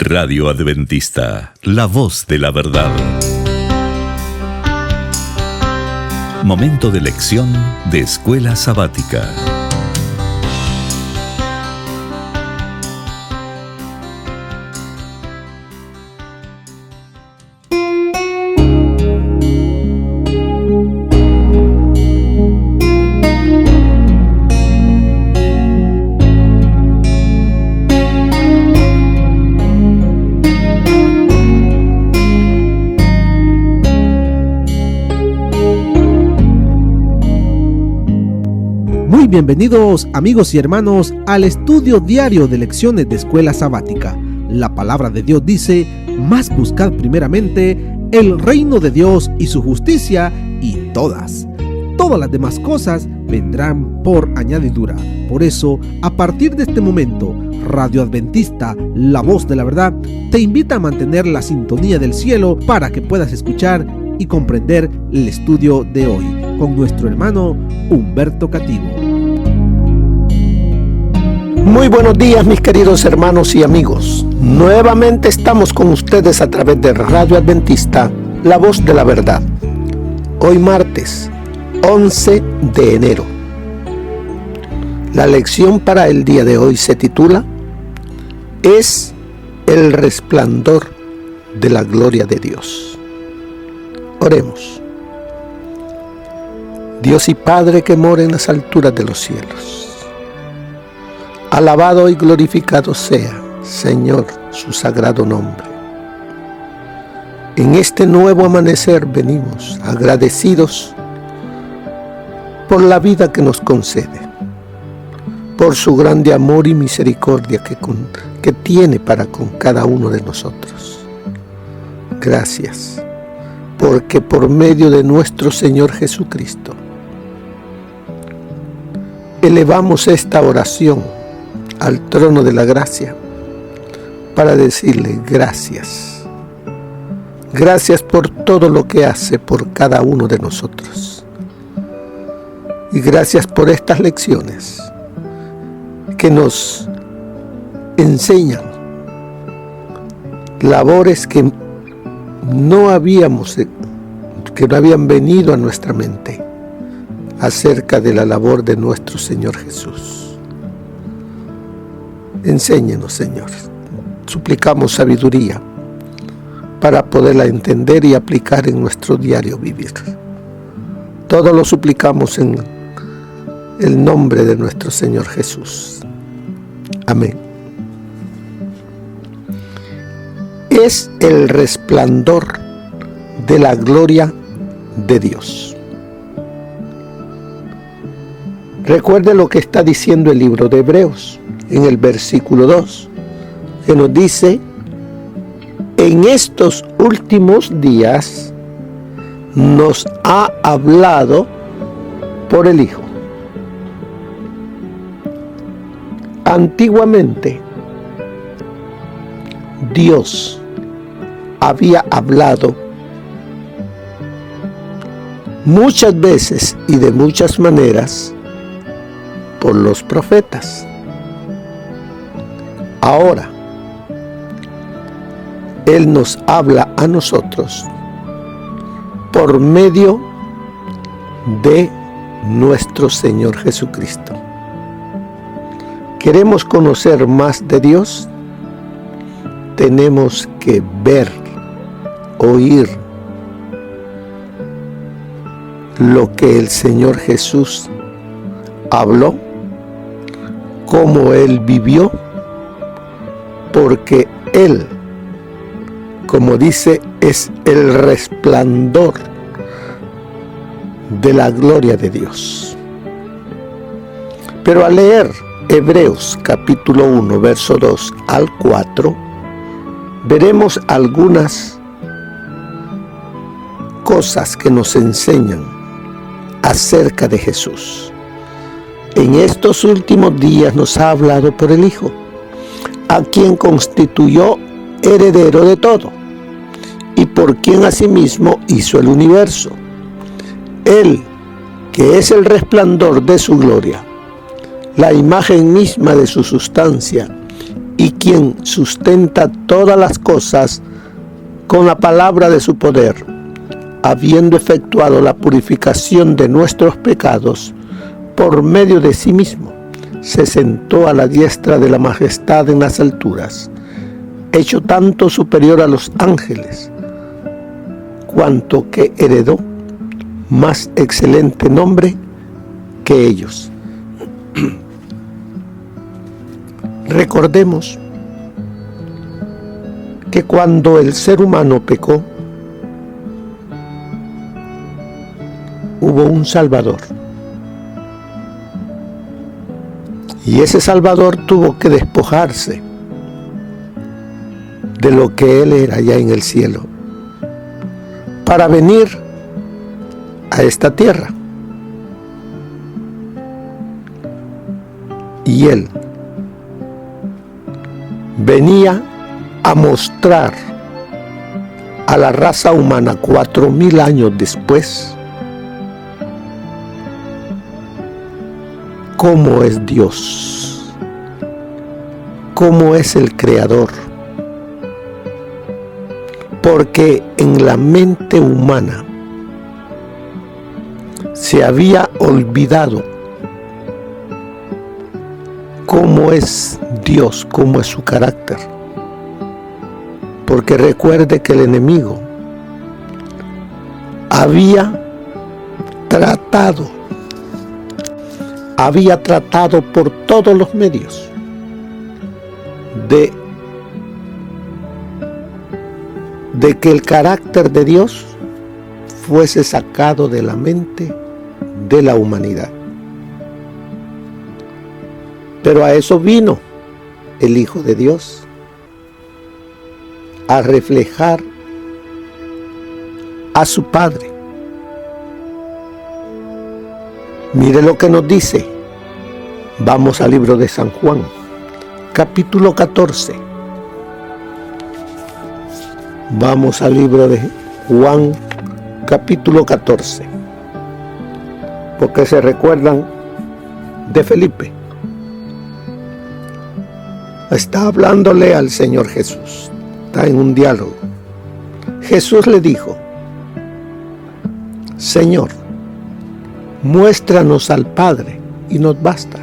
Radio Adventista, la voz de la verdad. Momento de lección de Escuela Sabática. Muy bienvenidos amigos y hermanos al estudio diario de lecciones de Escuela Sabática. La palabra de Dios dice: mas buscad primeramente el reino de Dios y su justicia, y todas las demás cosas vendrán por añadidura. Por eso, a partir de este momento, Radio Adventista, la voz de la verdad, te invita a mantener la sintonía del cielo para que puedas escuchar y comprender el estudio de hoy con nuestro hermano Humberto Cativo. Muy buenos días, mis queridos hermanos y amigos. Nuevamente estamos con ustedes a través de Radio Adventista, la voz de la verdad. Hoy martes 11 de enero. La lección para el día de hoy se titula: Es el resplandor de la gloria de Dios. Oremos. Dios y Padre que mora en las alturas de los cielos, alabado y glorificado sea, Señor, su sagrado nombre. En este nuevo amanecer venimos agradecidos por la vida que nos concede, por su grande amor y misericordia que tiene para con cada uno de nosotros. Gracias, porque por medio de nuestro Señor Jesucristo elevamos esta oración al trono de la gracia para decirle gracias. Gracias por todo lo que hace por cada uno de nosotros. Y gracias por estas lecciones que nos enseñan labores que no habían venido a nuestra mente acerca de la labor de nuestro Señor Jesús. Enséñenos, Señor. Suplicamos sabiduría para poderla entender y aplicar en nuestro diario vivir. Todo lo suplicamos en el nombre de nuestro Señor Jesús. Amén. Es el resplandor de la gloria de Dios. Recuerde lo que está diciendo el libro de Hebreos en el versículo 2, que nos dice: en estos últimos días nos ha hablado por el Hijo. Antiguamente, Dios había hablado muchas veces y de muchas maneras por los profetas. Ahora, Él nos habla a nosotros por medio de nuestro Señor Jesucristo. ¿Queremos conocer más de Dios? Tenemos que ver, oír lo que el Señor Jesús habló, cómo Él vivió, porque Él, como dice, es el resplandor de la gloria de Dios. Pero al leer Hebreos capítulo 1, verso 2 al 4, veremos algunas cosas que nos enseñan acerca de Jesús. En estos últimos días nos ha hablado por el Hijo, a quien constituyó heredero de todo, y por quien asimismo hizo el universo. Él, que es el resplandor de su gloria, la imagen misma de su sustancia, y quien sustenta todas las cosas con la palabra de su poder, habiendo efectuado la purificación de nuestros pecados por medio de sí mismo, se sentó a la diestra de la majestad en las alturas, hecho tanto superior a los ángeles, cuanto que heredó más excelente nombre que ellos. Recordemos que cuando el ser humano pecó, hubo un Salvador. Y ese Salvador tuvo que despojarse de lo que Él era allá en el cielo para venir a esta tierra. Y Él venía a mostrar a la raza humana 4000 años después cómo es Dios, cómo es el Creador. Porque en la mente humana se había olvidado cómo es Dios, cómo es su carácter. Porque recuerde que el enemigo había tratado por todos los medios de que el carácter de Dios fuese sacado de la mente de la humanidad. Pero a eso vino el Hijo de Dios, a reflejar a su Padre. Mire lo que nos dice. Vamos al libro de San Juan, capítulo 14. Vamos al libro de Juan, capítulo 14. Porque se recuerdan de Felipe. Está hablándole al Señor Jesús. Está en un diálogo. Jesús le dijo: Señor, muéstranos al Padre y nos basta.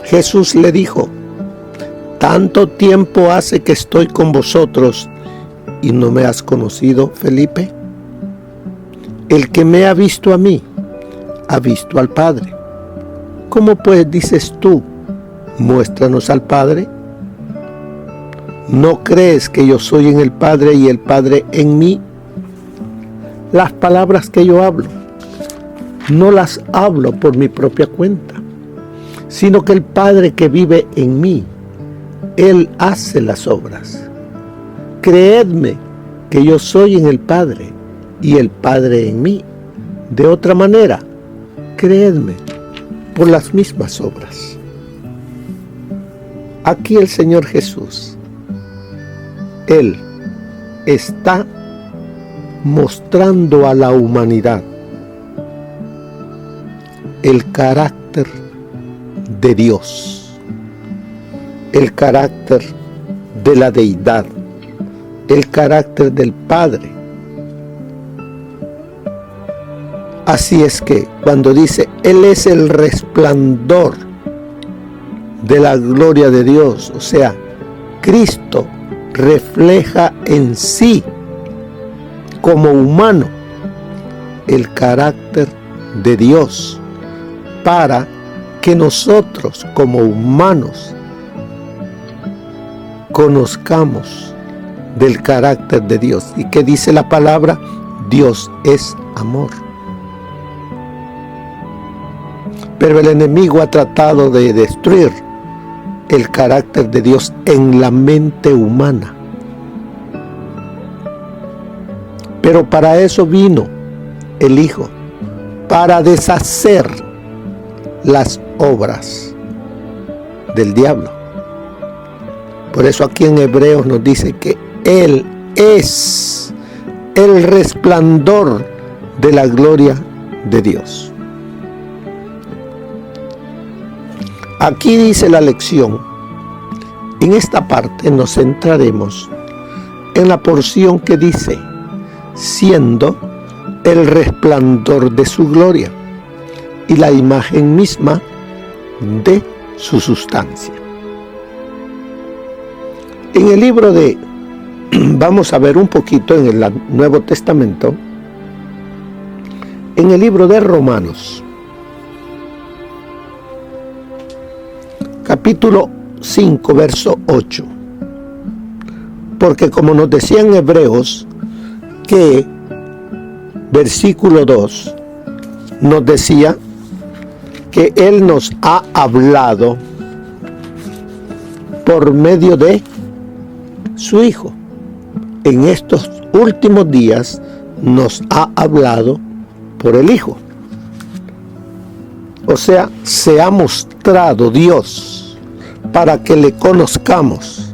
Jesús le dijo: ¿tanto tiempo hace que estoy con vosotros y no me has conocido, Felipe? El que me ha visto a mí, ha visto al Padre. ¿Cómo pues dices tú, muéstranos al Padre? ¿No crees que yo soy en el Padre y el Padre en mí? Las palabras que yo hablo, no las hablo por mi propia cuenta, sino que el Padre que vive en mí, Él hace las obras. Creedme que yo soy en el Padre y el Padre en mí. De otra manera, creedme por las mismas obras. Aquí el Señor Jesús, Él está mostrando a la humanidad el carácter de Dios, el carácter de la deidad, el carácter del Padre. Así es que cuando dice Él es el resplandor de la gloria de Dios, o sea, Cristo refleja en sí como humano el carácter de Dios para que nosotros como humanos conozcamos del carácter de Dios. ¿Y qué dice la palabra? Dios es amor. Pero el enemigo ha tratado de destruir el carácter de Dios en la mente humana. Pero para eso vino el Hijo, para deshacer las obras del diablo. Por eso aquí en Hebreos nos dice que Él es el resplandor de la gloria de Dios. Aquí dice la lección En esta parte nos centraremos en la porción que dice, siendo el resplandor de su gloria y la imagen misma de su sustancia. En el libro de, vamos a ver un poquito en el Nuevo Testamento, en el libro de Romanos, capítulo 5, verso 8. Porque como nos decían Hebreos, que versículo 2 nos decía que Él nos ha hablado por medio de su Hijo. En estos últimos días nos ha hablado por el Hijo. O sea, se ha mostrado Dios para que le conozcamos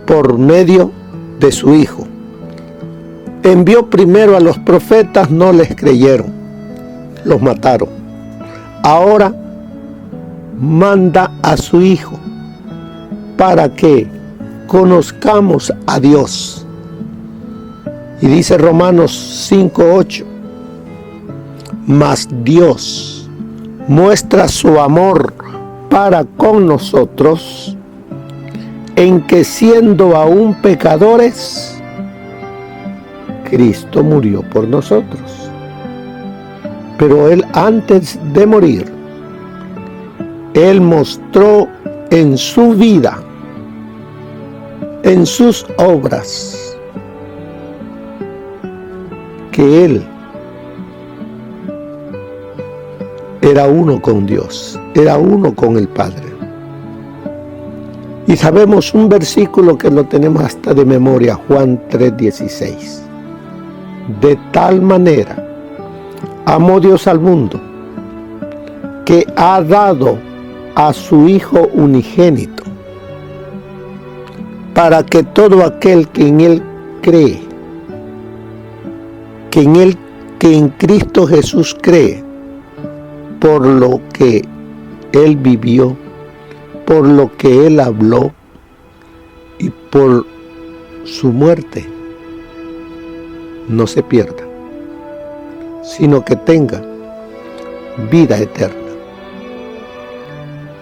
por medio de su Hijo. Envió primero a los profetas, no les creyeron, los mataron. Ahora manda a su Hijo para que conozcamos a Dios. Y dice Romanos 5:8, mas Dios muestra su amor para con nosotros en que siendo aún pecadores, Cristo murió por nosotros. Pero Él, antes de morir, Él mostró en su vida, en sus obras, que Él era uno con Dios, era uno con el Padre. Y sabemos un versículo que lo tenemos hasta de memoria, Juan 3:16. De tal manera amó Dios al mundo, que ha dado a su Hijo unigénito, para que todo aquel que en Él cree, que en Cristo Jesús cree, por lo que Él vivió, por lo que Él habló y por su muerte, no se pierda, sino que tenga vida eterna.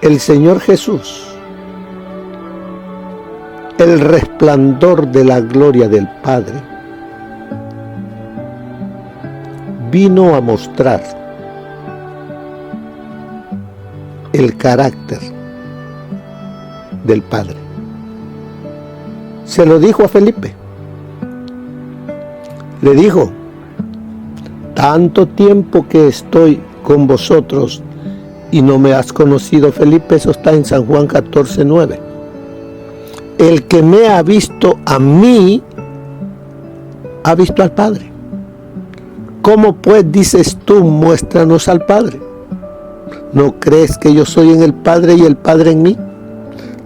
El Señor Jesús, el resplandor de la gloria del Padre, vino a mostrar el carácter del Padre. Se lo dijo a Felipe. Le dijo, tanto tiempo que estoy con vosotros y no me has conocido, Felipe. Eso está en San Juan 14:9. El que me ha visto a mí, ha visto al Padre. ¿Cómo pues dices tú, muéstranos al Padre? ¿No crees que yo soy en el Padre y el Padre en mí?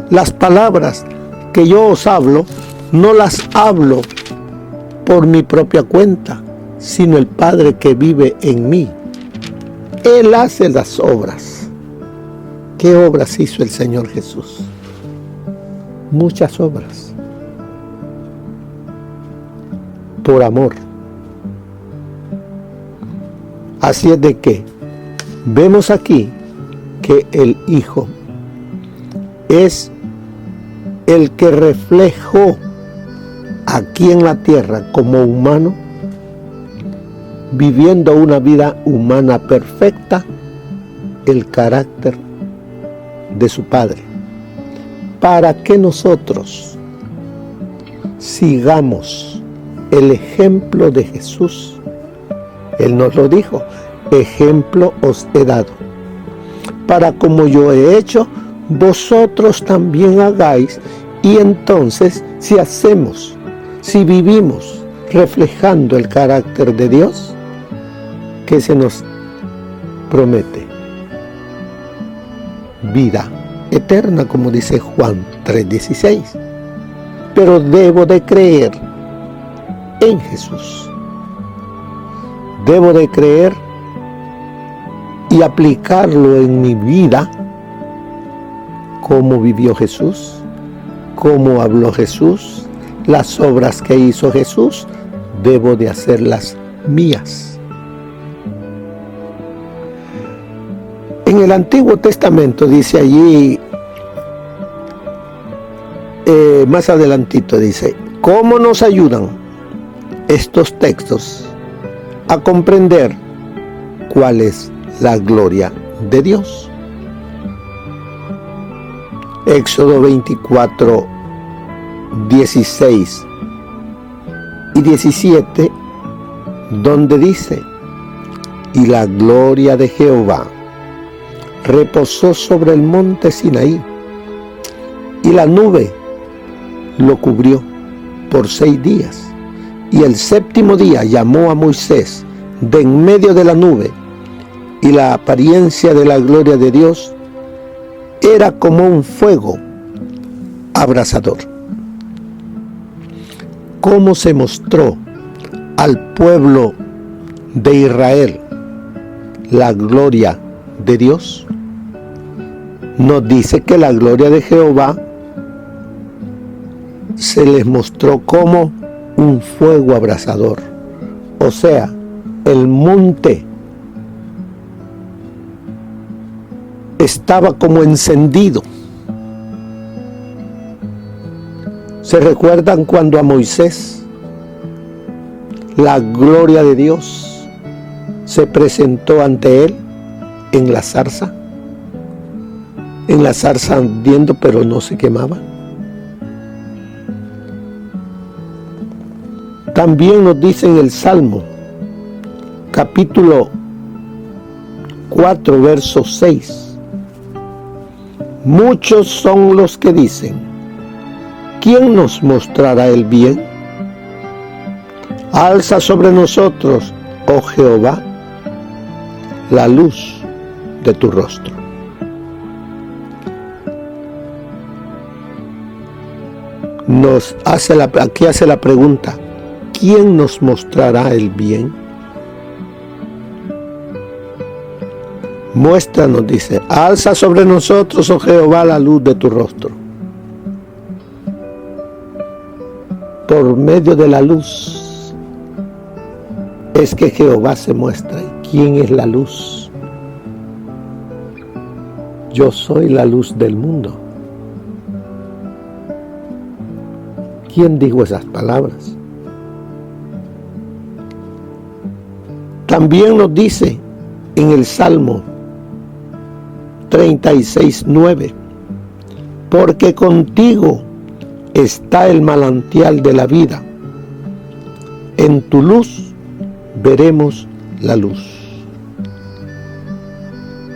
Las palabras que yo os hablo, no las hablo por mi propia cuenta, sino el Padre que vive en mí. Él hace las obras. ¿Qué obras hizo el Señor Jesús? Muchas obras. Por amor. Así es de que vemos aquí que el Hijo es el que reflejó aquí en la tierra como humano, viviendo una vida humana perfecta, el carácter de su Padre, para que nosotros sigamos el ejemplo de Jesús. Él nos lo dijo, ejemplo os he dado, para como yo he hecho, vosotros también hagáis. Y entonces, si hacemos, si vivimos reflejando el carácter de Dios, ¿qué se nos promete? Vida eterna, como dice Juan 3:16. Pero debo de creer en Jesús. Debo de creer y aplicarlo en mi vida como vivió Jesús, cómo habló Jesús, las obras que hizo Jesús, debo de hacerlas mías. En el Antiguo Testamento dice allí, más adelantito dice, ¿cómo nos ayudan estos textos a comprender cuál es la gloria de Dios? Éxodo 24, 16 y 17, donde dice, y la gloria de Jehová reposó sobre el monte Sinaí, y la nube lo cubrió por 6 días, y el 7º día llamó a Moisés de en medio de la nube, y la apariencia de la gloria de Dios era como un fuego abrasador. ¿Cómo se mostró al pueblo de Israel la gloria de Dios? Nos dice que la gloria de Jehová se les mostró como un fuego abrasador. O sea, el monte estaba como encendido. ¿Se recuerdan cuando a Moisés la gloria de Dios se presentó ante él en la zarza? En la zarza ardiendo, pero no se quemaba. También nos dice en el Salmo, capítulo 4, verso 6, muchos son los que dicen, ¿quién nos mostrará el bien? Alza sobre nosotros, oh Jehová, la luz de tu rostro. Aquí hace la pregunta, ¿quién nos mostrará el bien? Muéstranos, dice, alza sobre nosotros, oh Jehová, la luz de tu rostro. Por medio de la luz es que Jehová se muestra. ¿Quién es la luz? Yo soy la luz del mundo. ¿Quién dijo esas palabras? También nos dice en el Salmo 36:9, porque contigo está el manantial de la vida, en tu luz veremos la luz.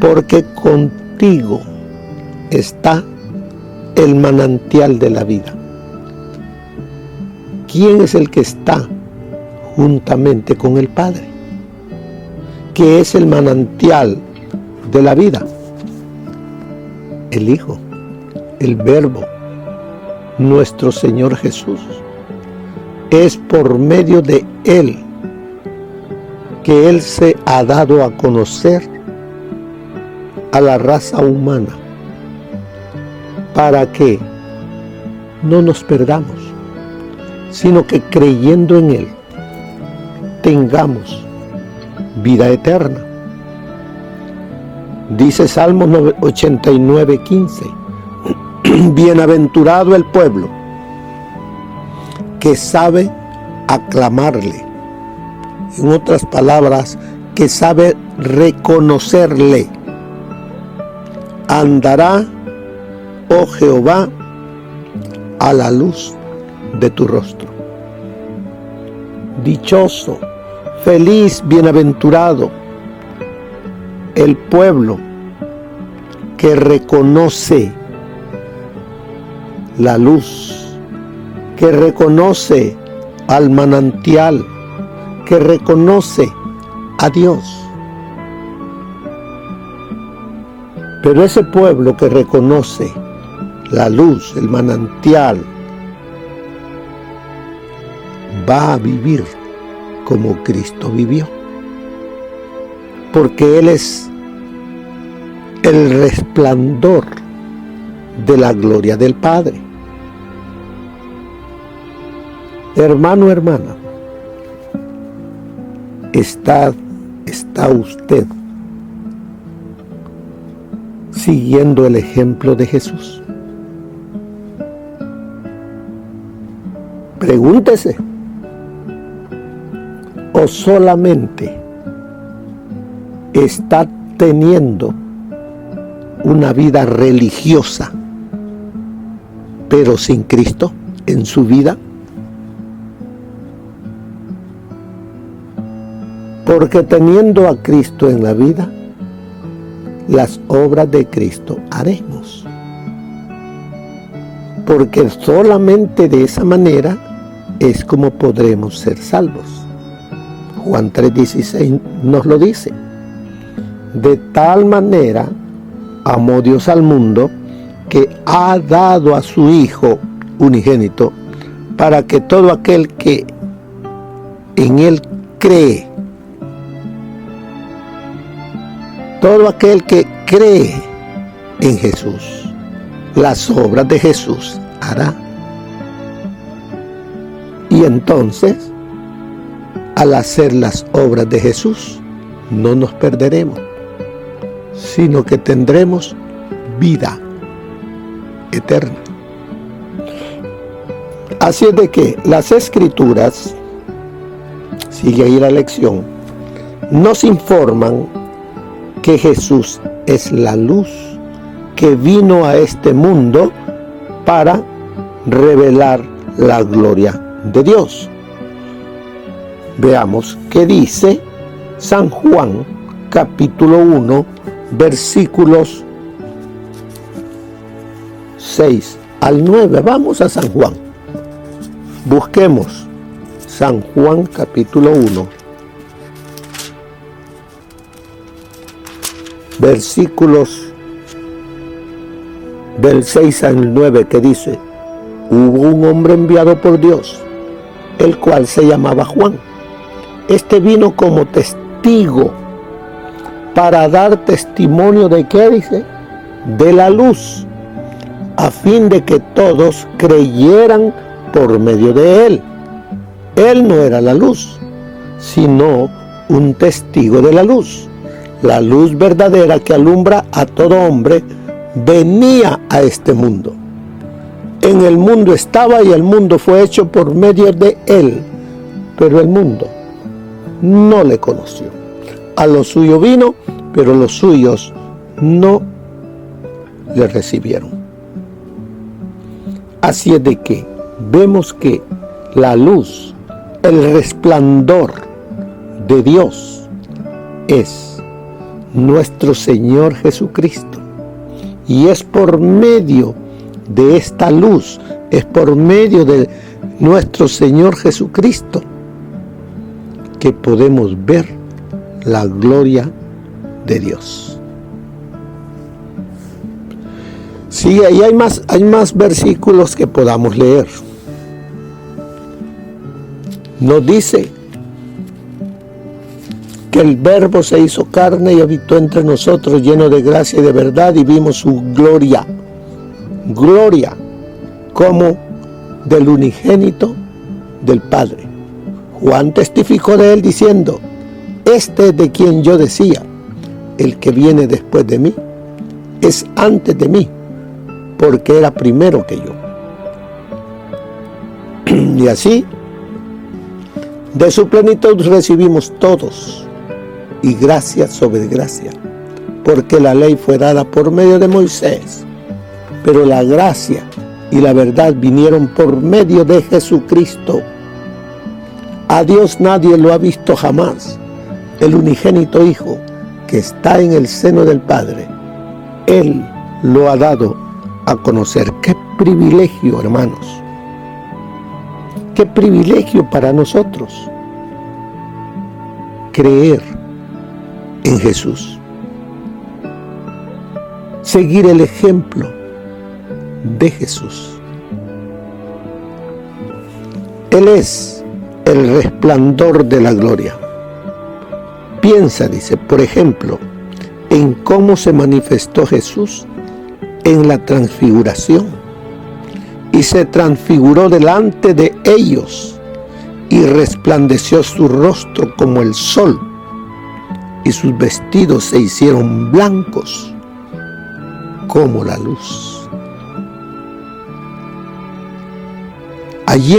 Porque contigo está el manantial de la vida. ¿Quién es el que está juntamente con el Padre? ¿Qué es el manantial de la vida? El Hijo, el Verbo, nuestro Señor Jesús. Es por medio de Él que Él se ha dado a conocer a la raza humana, para que no nos perdamos, sino que creyendo en Él tengamos vida eterna. Dice Salmos 89:15, bienaventurado el pueblo que sabe aclamarle. En otras palabras, que sabe reconocerle. Andará, oh Jehová, a la luz de tu rostro. Dichoso, feliz, bienaventurado el pueblo que reconoce la luz, que reconoce al manantial, que reconoce a Dios. Pero ese pueblo que reconoce la luz, el manantial, va a vivir como Cristo vivió, porque Él es el resplandor de la gloria del Padre. Hermano, hermana, ¿está usted siguiendo el ejemplo de Jesús? Pregúntese. ¿O solamente está teniendo una vida religiosa, pero sin Cristo en su vida? Porque teniendo a Cristo en la vida, las obras de Cristo haremos. Porque solamente de esa manera es como podremos ser salvos. Juan 3:16 nos lo dice. De tal manera amó Dios al mundo que ha dado a su Hijo unigénito para que todo aquel que en Él cree, todo aquel que cree en Jesús, las obras de Jesús hará. Y entonces, al hacer las obras de Jesús, no nos perderemos, sino que tendremos vida eterna. Así es de que las Escrituras, sigue ahí la lección, nos informan que Jesús es la luz que vino a este mundo para revelar la gloria de Dios. Veamos qué dice San Juan, capítulo 1, versículos 6 al 9. Vamos a San Juan. Busquemos San Juan, capítulo 1, versículos del 6 al 9, que dice: hubo un hombre enviado por Dios, el cual se llamaba Juan. Este vino como testigo para dar testimonio de ¿qué dice? De la luz, a fin de que todos creyeran por medio de él. Él no era la luz, sino un testigo de la luz. La luz verdadera que alumbra a todo hombre venía a este mundo. En el mundo estaba y el mundo fue hecho por medio de él, pero el mundo no le conoció. A lo suyo vino, pero los suyos no le recibieron. Así es de que vemos que la luz, el resplandor de Dios es nuestro Señor Jesucristo. Y es por medio de esta luz, es por medio de nuestro Señor Jesucristo que podemos ver la gloria de Dios. Sí, ahí hay más versículos que podamos leer. Nos dice que el Verbo se hizo carne y habitó entre nosotros, lleno de gracia y de verdad, y vimos su gloria. Gloria como del unigénito del Padre. Juan testificó de él diciendo: este es de quien yo decía, el que viene después de mí es antes de mí, porque era primero que yo. Y así, de su plenitud recibimos todos, y gracia sobre gracia, porque la ley fue dada por medio de Moisés, pero la gracia y la verdad vinieron por medio de Jesucristo. A Dios nadie lo ha visto jamás. El unigénito Hijo que está en el seno del Padre, Él lo ha dado a conocer. ¡Qué privilegio, hermanos! ¡Qué privilegio para nosotros! Creer en Jesús. Seguir el ejemplo de Jesús. Él es el resplandor de la gloria. Piensa, dice, por ejemplo, en cómo se manifestó Jesús en la transfiguración. Y se transfiguró delante de ellos y resplandeció su rostro como el sol, y sus vestidos se hicieron blancos como la luz. Allí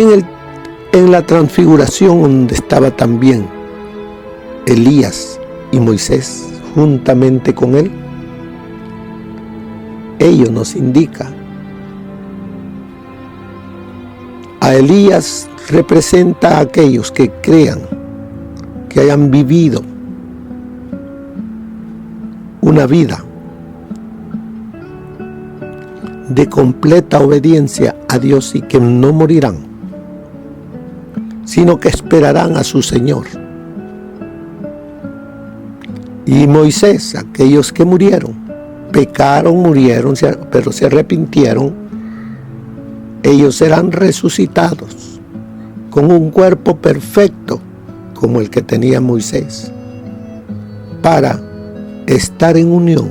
en la transfiguración, donde estaba también Elías y Moisés juntamente con él, ello nos indica. A Elías representa a aquellos que crean, que hayan vivido una vida de completa obediencia a Dios y que no morirán, sino que esperarán a su Señor. Y Moisés, aquellos que murieron, pecaron, murieron, pero se arrepintieron, ellos serán resucitados con un cuerpo perfecto como el que tenía Moisés, para estar en unión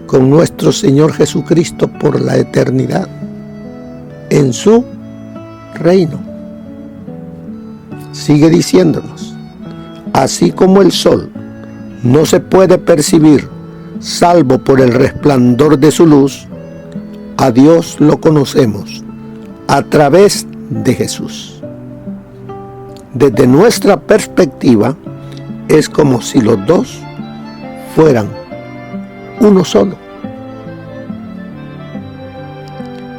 con nuestro Señor Jesucristo por la eternidad en su reino. Sigue diciéndonos: así como el sol no se puede percibir salvo por el resplandor de su luz, a Dios lo conocemos a través de Jesús. Desde nuestra perspectiva, es como si los dos fueran uno solo.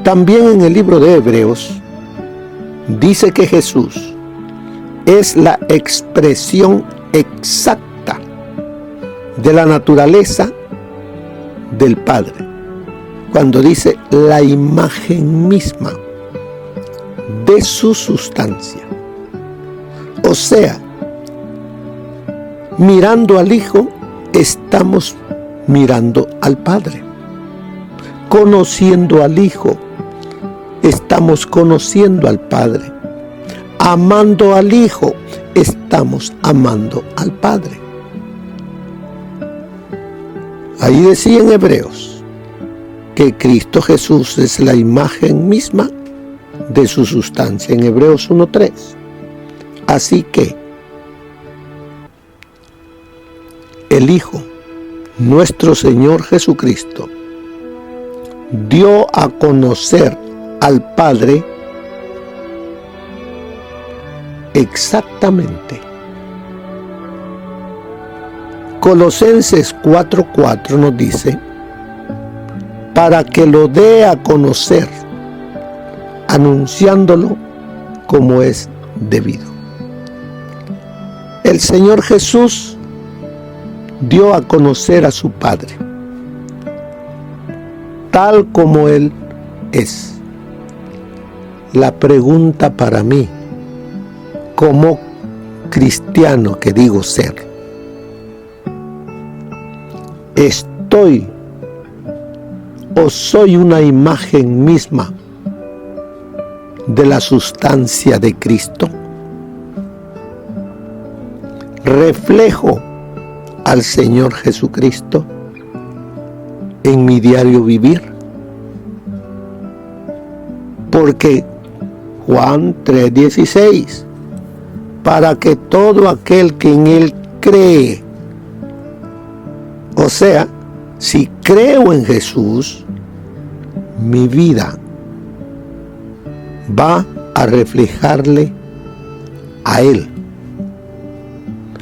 También en el libro de Hebreos dice que Jesús es la expresión exacta de la naturaleza del Padre, cuando dice la imagen misma de su sustancia. O sea, mirando al Hijo, estamos mirando al Padre. Conociendo al Hijo, estamos conociendo al Padre. Amando al Hijo, estamos amando al Padre. Ahí decía en Hebreos que Cristo Jesús es la imagen misma de su sustancia, en Hebreos 1:3. Así que el Hijo, nuestro Señor Jesucristo, dio a conocer al Padre exactamente. Colosenses 4:4 nos dice: para que lo dé a conocer, anunciándolo como es debido. El Señor Jesús dio a conocer a su Padre, tal como Él es. La pregunta para mí, como cristiano que digo ser, ¿estoy o soy una imagen misma de la sustancia de Cristo? ¿Reflejo al Señor Jesucristo en mi diario vivir? Porque Juan 3:16, para que todo aquel que en Él cree, o sea, si creo en Jesús, mi vida va a reflejarle a Él.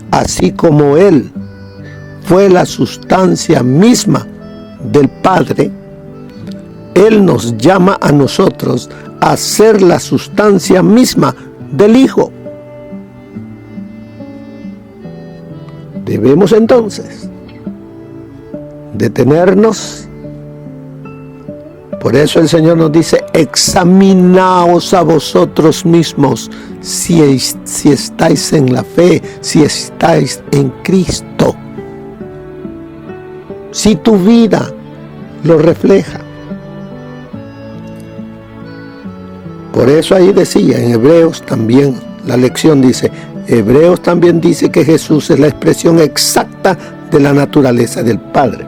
Así como Él fue la sustancia misma del Padre, Él nos llama a nosotros a ser la sustancia misma del Hijo. Debemos entonces detenernos. Por eso el Señor nos dice: examinaos a vosotros mismos si estáis en la fe, si estáis en Cristo, si tu vida lo refleja. Por eso ahí decía en Hebreos también, la lección dice, Hebreos también dice que Jesús es la expresión exacta de la naturaleza del Padre.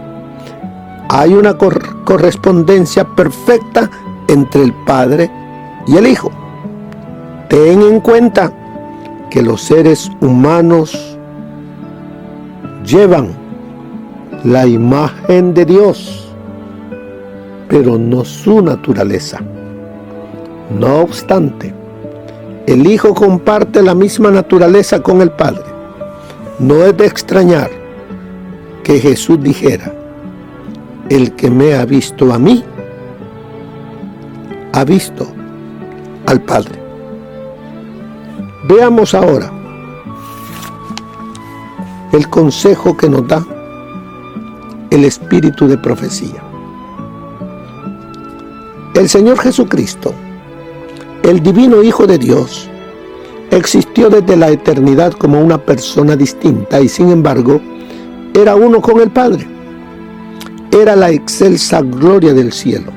Hay una correspondencia perfecta entre el Padre y el Hijo. ten en cuenta que los seres humanos llevan la imagen de Dios, pero no su naturaleza. No obstante, el Hijo comparte la misma naturaleza con el Padre. No es de extrañar que Jesús dijera: el que me ha visto a mí, ha visto al Padre. Veamos ahora el consejo que nos da el espíritu de profecía. El Señor Jesucristo, el divino Hijo de Dios, existió desde la eternidad como una persona distinta y sin embargo era uno con el Padre. Era la excelsa gloria del cielo.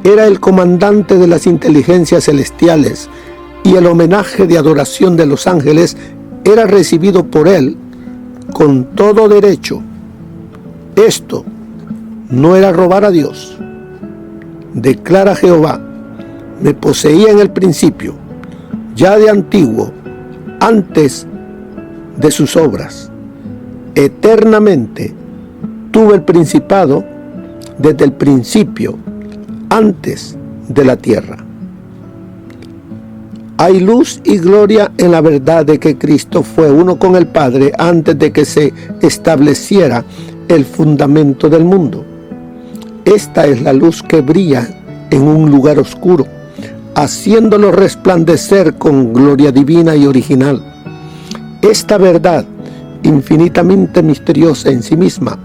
Era el comandante de las inteligencias celestiales y el homenaje de adoración de los ángeles era recibido por él con todo derecho. Esto no era robar a Dios. Declara Jehová: me poseía en el principio, ya de antiguo, antes de sus obras. Eternamente tuve el principado desde el principio, antes de la tierra. Hay luz y gloria en la verdad de que Cristo fue uno con el Padre antes de que se estableciera el fundamento del mundo. Esta es la luz que brilla en un lugar oscuro, haciéndolo resplandecer con gloria divina y original. Esta verdad, infinitamente misteriosa en sí misma,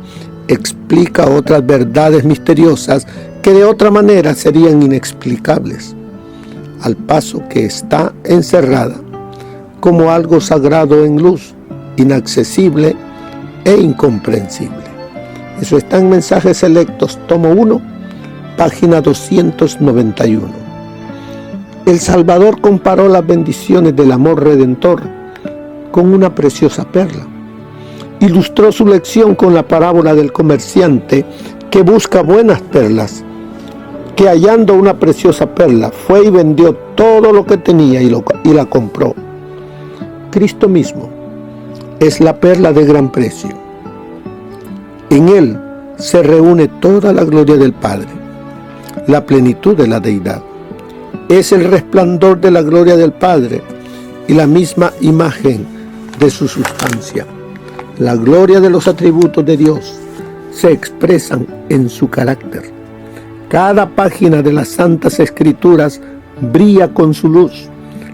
explica otras verdades misteriosas que de otra manera serían inexplicables, al paso que está encerrada como algo sagrado en luz, inaccesible e incomprensible. Eso está en Mensajes Selectos, tomo 1, página 291. El Salvador comparó las bendiciones del amor redentor con una preciosa perla. Ilustró su lección con la parábola del comerciante que busca buenas perlas, que hallando una preciosa perla fue y vendió todo lo que tenía y la compró. Cristo mismo es la perla de gran precio. En él se reúne toda la gloria del Padre, la plenitud de la deidad. Es el resplandor de la gloria del Padre y la misma imagen de su sustancia. La gloria de los atributos de Dios se expresan en su carácter. Cada página de las Santas Escrituras brilla con su luz.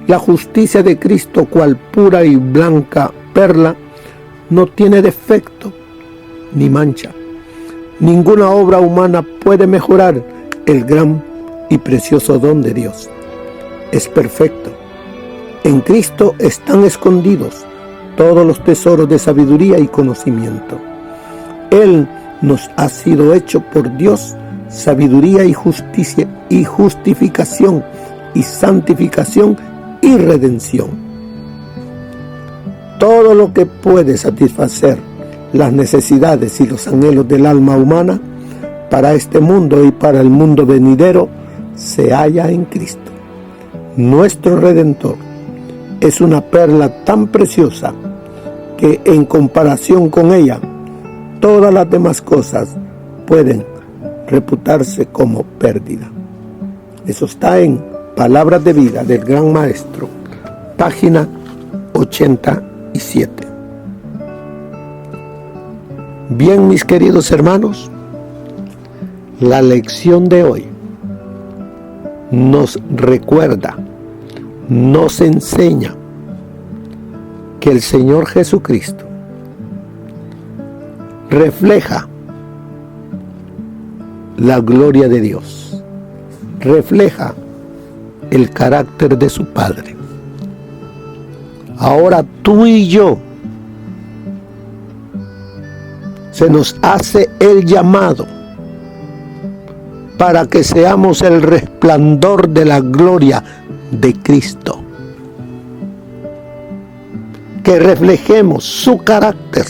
La justicia de Cristo, cual pura y blanca perla, no tiene defecto ni mancha. Ninguna obra humana puede mejorar el gran y precioso don de Dios. Es perfecto. En Cristo están escondidos todos los tesoros de sabiduría y conocimiento. Él nos ha sido hecho por Dios sabiduría y justicia y justificación y santificación y redención. Todo lo que puede satisfacer las necesidades y los anhelos del alma humana para este mundo y para el mundo venidero se halla en Cristo. Nuestro Redentor es una perla tan preciosa que en comparación con ella todas las demás cosas pueden reputarse como pérdida. Eso está en Palabras de Vida del Gran Maestro, página 87. Bien, mis queridos hermanos, la lección de hoy nos recuerda, nos enseña que el Señor Jesucristo refleja la gloria de Dios, refleja el carácter de su Padre. Ahora tú y yo se nos hace el llamado para que seamos el resplandor de la gloria de Cristo, que reflejemos su carácter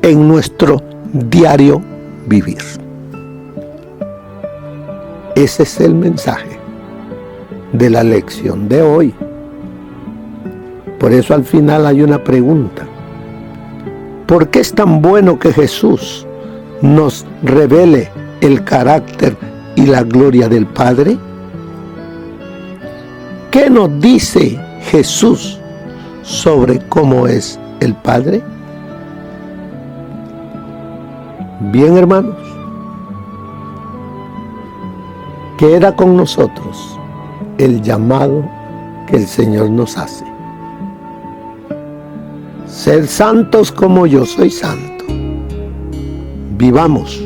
en nuestro diario vivir. Ese es el mensaje de la lección de hoy. Por eso al final hay una pregunta. ¿Por qué es tan bueno que Jesús nos revele el carácter y la gloria del Padre? ¿Qué nos dice Jesús sobre cómo es el Padre? Bien, hermanos, queda con nosotros el llamado que el Señor nos hace. Sed santos como yo soy santo. Vivamos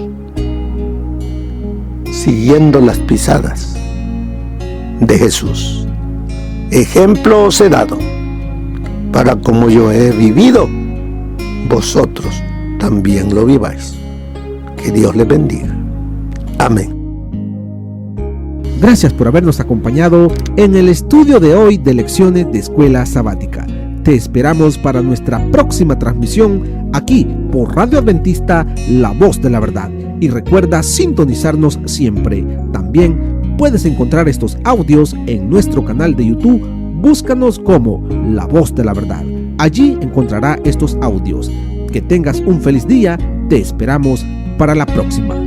siguiendo las pisadas de Jesús. Ejemplo os he dado, para como yo he vivido, vosotros también lo viváis. Que Dios les bendiga. Amén. Gracias por habernos acompañado en el estudio de hoy de Lecciones de Escuela Sabática. Te esperamos para nuestra próxima transmisión aquí por Radio Adventista, La Voz de la Verdad. Y recuerda sintonizarnos siempre. También puedes encontrar estos audios en nuestro canal de YouTube. Búscanos como La Voz de la Verdad. Allí encontrará estos audios. Que tengas un feliz día. Te esperamos para la próxima.